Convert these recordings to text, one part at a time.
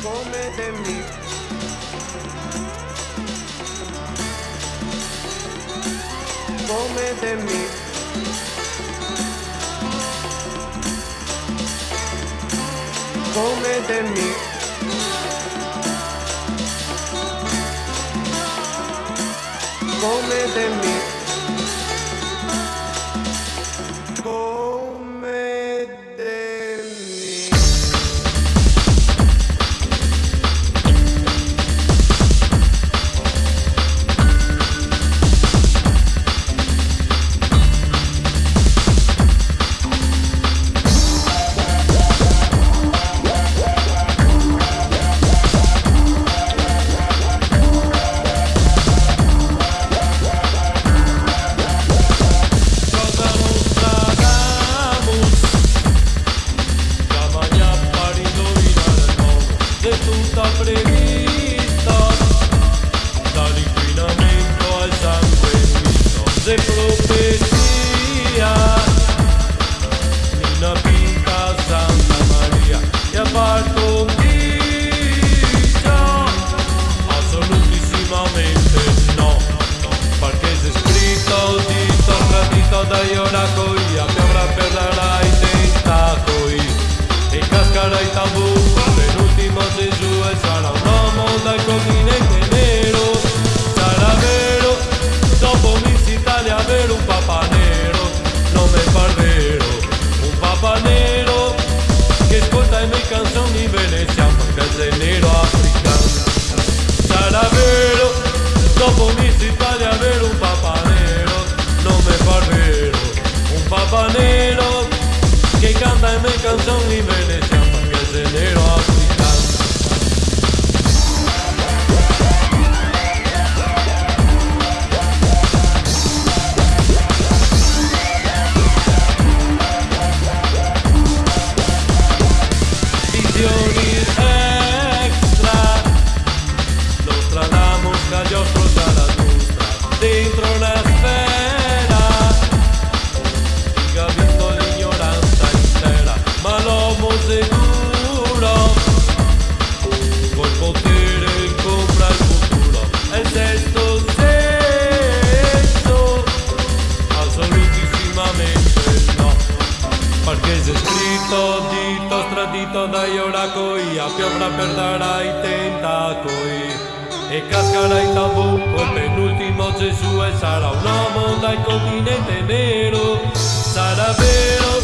come de mí, come de mí, come de mí, come de mí, come de mí. De profecía, Nina Pinta Santa Maria, e aparto dice assolutissimamente no, perché è scritto dito, tradito dagli oracoli, piovra per darai tentacoli, e cascherà i tabù, penultimo Gesù e sarà un uomo dal continente nero, sarà vero, dopo Miss Italia avere un papa nero, non mi par vero, un papa nero che ascolta le mie canzoni veneziane perché sei nero africano. Sarà vero, dopo Miss Italia avere un papa nero, non mi par vero, un papa nero che canta le mie canzoni veneziane perché sei nero africano. Extra, Nostradamus, Cagliostro, Zaratustra, dentro una sfera, che ha vinto l'ignoranza intera, ma l'uomo sicuro, col potere compra il futuro, è il sesto senso, assolutissimamente no, perché c'è scritto dito stradito dagli oracoli, a piovra per dare i tentacoli, e cascherà il tabù, col penultimo Gesù e sarà un uomo dal continente nero, sarà vero,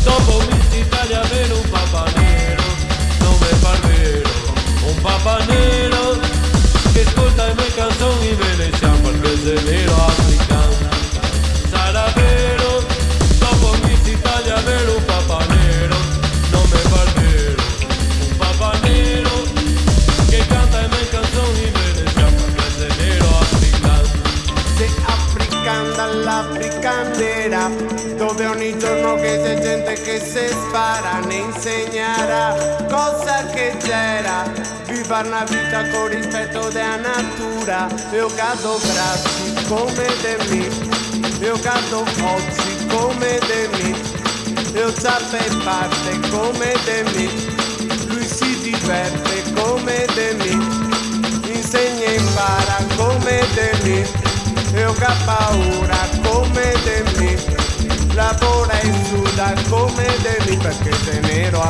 dopo Miss Italia avere un papa nero, non mi par vero, un papa nero che ascolta le mie canzoni veneziane perché sei nero africano. Sarà vero, dopo Miss Italia avere un papa nero, non mi par vero, un papa nero che canta le mie canzoni veneziane perché sei nero africano. Sei africano dall'africandera, dove ogni giorno che c'è gente che si spara, ne insegnerà cosa che c'era, vivere una vita con rispetto della natura. Io cado grassi come de me, io cado oggi come de me, io sape parte come de me, lui si diverte come de me, insegna e impara come de me, io che ha paura come de me, lavora e suda come de me, perché sei nero